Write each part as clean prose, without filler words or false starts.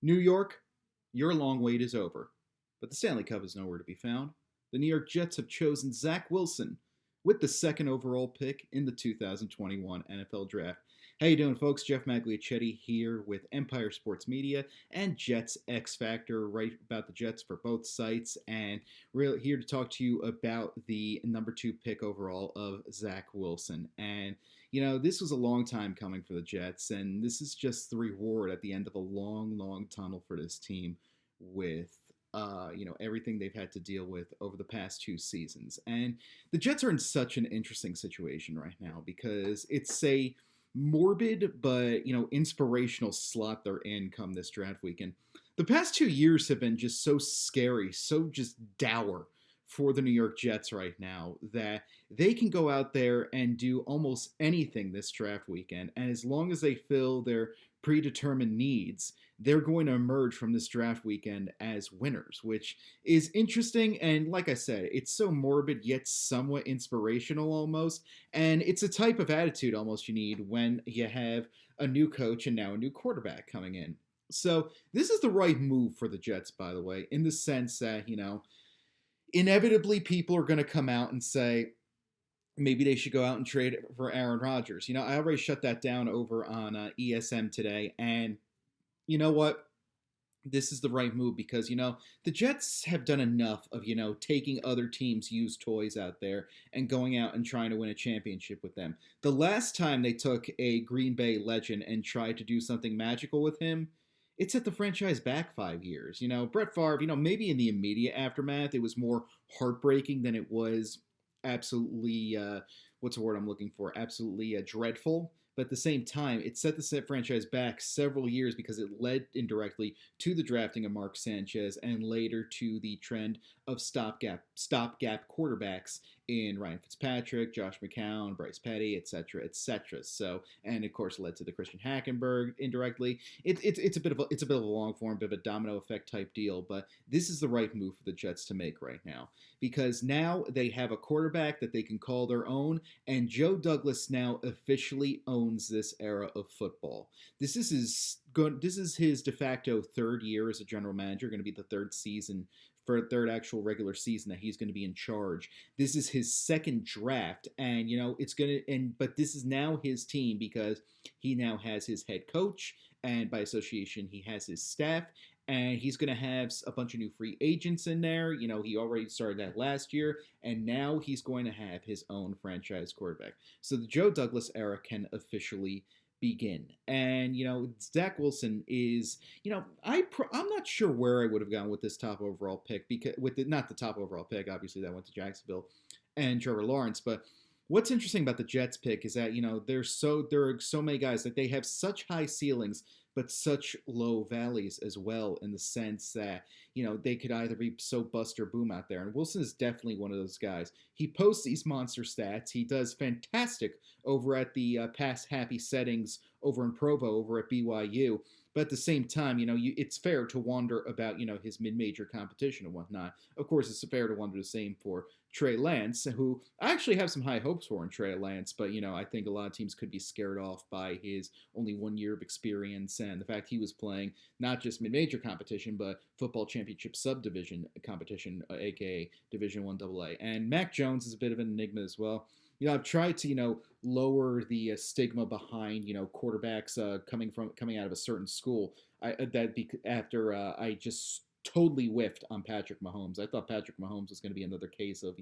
New York, your long wait is over, but the Stanley Cup is nowhere to be found. The New York Jets have chosen Zach Wilson with the second overall pick in the 2021 NFL Draft. How you doing, folks? Jeff Magliacetti here with Empire Sports Media and Jets X Factor, right about the Jets for both sites, and really here to talk to you about the number 2 pick overall of Zach Wilson. And this was a long time coming for the Jets, and this is just the reward at the end of a long, long tunnel for this team with everything they've had to deal with over the past 2 seasons. And the Jets are in such an interesting situation right now because it's a morbid but inspirational slot they're in come this draft weekend. The past 2 years have been just so scary, so just dour for the New York Jets right now that they can go out there and do almost anything this draft weekend. And as long as they fill their predetermined needs, they're going to emerge from this draft weekend as winners, which is interesting. And like I said, it's so morbid yet somewhat inspirational almost. And it's a type of attitude almost you need when you have a new coach and now a new quarterback coming in. So this is the right move for the Jets, by the way, in the sense that, inevitably people are going to come out and say, maybe they should go out and trade for Aaron Rodgers. I already shut that down over on ESM today. And you know what? This is the right move because, the Jets have done enough of, taking other teams' used toys out there and going out and trying to win a championship with them. The last time they took a Green Bay legend and tried to do something magical with him, it set the franchise back 5 years. Brett Favre, maybe in the immediate aftermath, it was more heartbreaking than it was absolutely, what's the word I'm looking for? Absolutely dreadful. But at the same time, it set the franchise back several years because it led indirectly to the drafting of Mark Sanchez and later to the trend of stopgap quarterbacks in Ryan Fitzpatrick, Josh McCown, Bryce Petty, etc., etc. So, and of course, led to the Christian Hackenberg indirectly. It's a bit of a long form, bit of a domino effect type deal. But this is the right move for the Jets to make right now because now they have a quarterback that they can call their own, and Joe Douglas now officially owns this era of football. This is his de facto third year as a general manager, going to be the third actual regular season that he's going to be in charge. This is his second draft, and but this is now his team because he now has his head coach, and by association, he has his staff, and he's going to have a bunch of new free agents in there. He already started that last year, and now he's going to have his own franchise quarterback. So the Joe Douglas era can officially begin. And Zach Wilson is, I'm not sure where I would have gone with this top overall pick because not the top overall pick, obviously that went to Jacksonville and Trevor Lawrence, but what's interesting about the Jets pick is that there are so many guys that they have such high ceilings but such low valleys as well, in the sense that they could either be so bust or boom out there. And Wilson is definitely one of those guys. He posts these monster stats. He does fantastic over at the Pass Happy settings over in Provo over at BYU. But at the same time, it's fair to wonder about, his mid-major competition and whatnot. Of course, it's fair to wonder the same for Trey Lance, who I actually have some high hopes for in Trey Lance, but, I think a lot of teams could be scared off by his only 1 year of experience and the fact he was playing not just mid-major competition, but football championship subdivision competition, aka Division I AA. And Mac Jones is a bit of an enigma as well. I've tried to, lower the stigma behind, quarterbacks coming out of a certain school. After I just totally whiffed on Patrick Mahomes. I thought Patrick Mahomes was going to be another case of,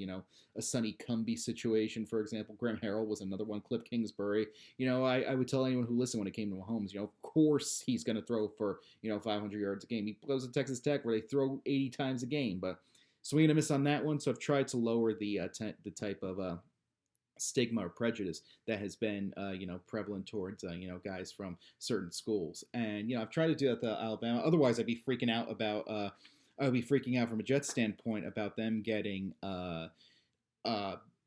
a Sonny Cumbie situation, for example. Graham Harrell was another one. Cliff Kingsbury. I would tell anyone who listened when it came to Mahomes, of course he's going to throw for, 500 yards a game. He goes to Texas Tech where they throw 80 times a game, but swing and a miss on that one. So I've tried to lower the type of stigma or prejudice that has been prevalent towards guys from certain schools. And I've tried to do that to Alabama. Otherwise I'd be freaking out from a Jets standpoint about them getting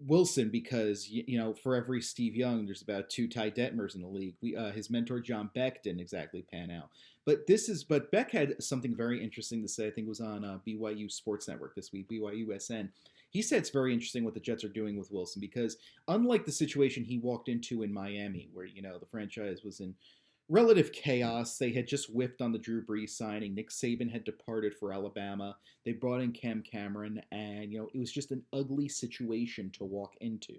Wilson, because for every Steve Young there's about 2 Ty Detmers in the league. His mentor John Beck didn't exactly pan out. But Beck had something very interesting to say. I think it was on BYU Sports Network this week, BYUSN. He said it's very interesting what the Jets are doing with Wilson because unlike the situation he walked into in Miami, where the franchise was in relative chaos. They had just whiffed on the Drew Brees signing. Nick Saban had departed for Alabama. They brought in Cam Cameron, and it was just an ugly situation to walk into.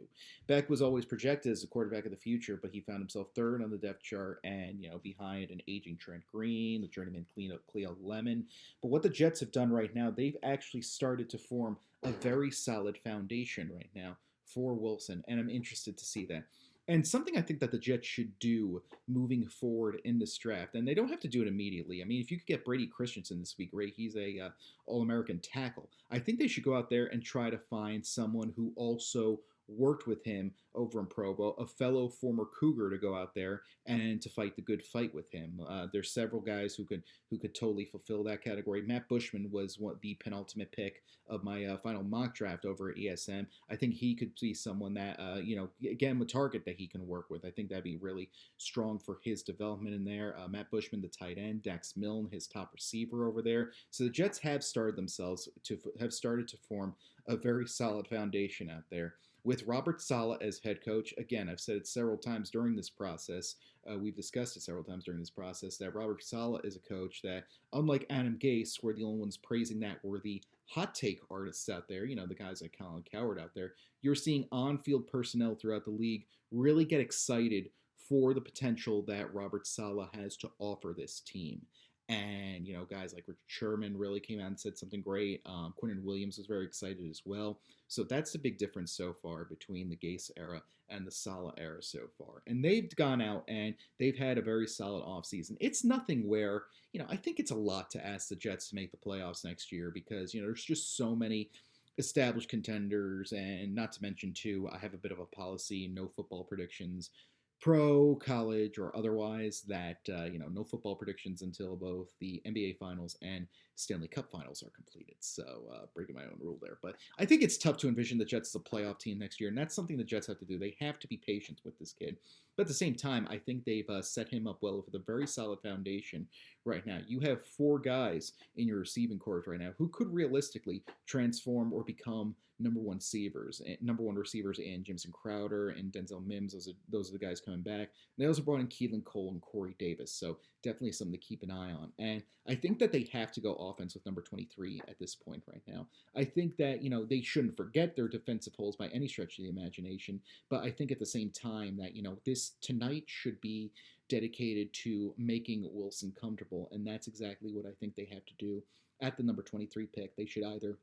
Beck was always projected as the quarterback of the future, but he found himself third on the depth chart, and behind an aging Trent Green, the journeyman Cleo Lemon. But what the Jets have done right now, they've actually started to form a very solid foundation right now for Wilson, and I'm interested to see that. And something I think that the Jets should do moving forward in this draft, and they don't have to do it immediately. I mean, if you could get Brady Christensen this week, right? He's a All-American tackle. I think they should go out there and try to find someone who also worked with him over in Provo, a fellow former Cougar, to go out there and to fight the good fight with him. There's several guys who could totally fulfill that category. Matt Bushman was the penultimate pick of my final mock draft over at ESM. I think he could be someone that again, a target that he can work with. I think that'd be really strong for his development in there. Matt Bushman, the tight end, Dax Milne, his top receiver over there. So the Jets have started to form a very solid foundation out there. With Robert Saleh as head coach, again, I've said it several times during this process. We've discussed it several times during this process that Robert Saleh is a coach that, unlike Adam Gase, we're the only ones praising that, we're the hot take artists out there, the guys like Colin Cowherd out there. You're seeing on-field personnel throughout the league really get excited for the potential that Robert Saleh has to offer this team. And, guys like Richard Sherman really came out and said something great. Quinnen Williams was very excited as well. So that's the big difference so far between the Gase era and the Saleh era so far. And they've gone out and they've had a very solid offseason. It's nothing where, I think it's a lot to ask the Jets to make the playoffs next year because, there's just so many established contenders. And not to mention, too, I have a bit of a policy, no football predictions, pro, college, or otherwise, that no football predictions until both the NBA Finals and Stanley Cup Finals are completed. So breaking my own rule there, but I think it's tough to envision the Jets as a playoff team next year, and that's something the Jets have to do. They have to be patient with this kid, but at the same time, I think they've set him up well with a very solid foundation right now. You have four guys in your receiving corps right now who could realistically transform or become number one receivers in Jamison Crowder and Denzel Mims. Those are the guys coming back. And they also brought in Keelan Cole and Corey Davis, so definitely something to keep an eye on. And I think that they have to go offense with number 23 at this point right now. I think that they shouldn't forget their defensive holes by any stretch of the imagination, but I think at the same time that this tonight should be dedicated to making Wilson comfortable, and that's exactly what I think they have to do at the number 23 pick. They should either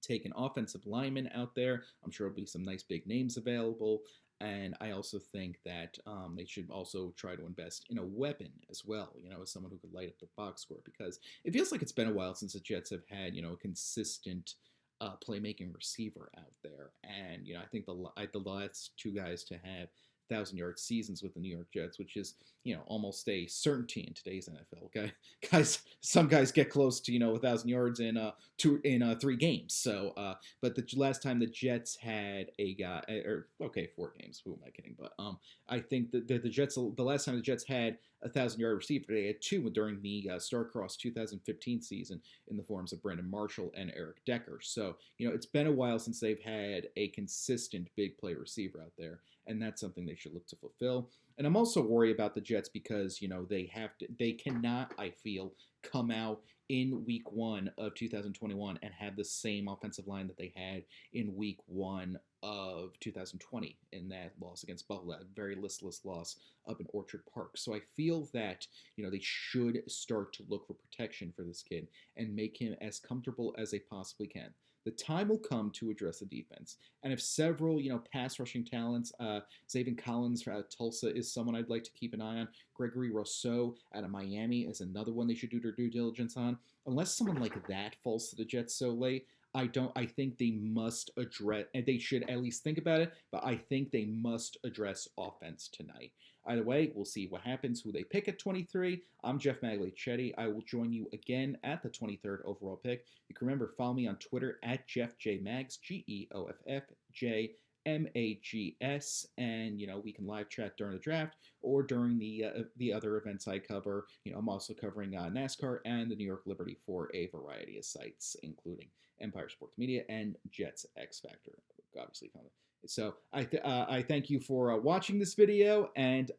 take an offensive lineman out there. I'm sure there'll be some nice big names available. And I also think that they should also try to invest in a weapon as well, as someone who could light up the box score, because it feels like it's been a while since the Jets have had, a consistent playmaking receiver out there. And, I think the last two guys to have 1,000-yard seasons with the New York Jets, which is almost a certainty in today's NFL. Okay, some guys get close to 1,000 yards in 3 games. So, but the last time the Jets had a guy, 4 games. Who am I kidding? But I think that the Jets, the last time the Jets had a 1,000-yard receiver, they had 2 during the Starcross 2015 season in the forms of Brandon Marshall and Eric Decker. So it's been a while since they've had a consistent big play receiver out there, and that's something they should look to fulfill. And I'm also worried about the Jets because they cannot, I feel, come out in week 1 of 2021 and have the same offensive line that they had in week 1 of 2020 in that loss against Buffalo, that very listless loss up in Orchard Park. So I feel that they should start to look for protection for this kid and make him as comfortable as they possibly can. The time will come to address the defense. And if several, pass rushing talents, Zaven Collins out of Tulsa is someone I'd like to keep an eye on. Gregory Rousseau out of Miami is another one they should do their due diligence on. Unless someone like that falls to the Jets so late, I think they must address, and they should at least think about it, but I think they must address offense tonight. Either way, we'll see what happens, who they pick at 23. I'm Jeff Magliacetti. I will join you again at the 23rd overall pick. You can remember, follow me on Twitter at JeffJMags, GeoffFJMags, and we can live chat during the draft or during the other events I cover. I'm also covering NASCAR and the New York Liberty for a variety of sites, including Empire Sports Media and Jets X Factor. Obviously, So I thank you for watching this video, and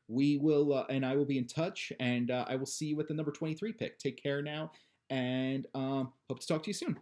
we will and I will be in touch, and I will see you with the number 23 pick. Take care now, and hope to talk to you soon.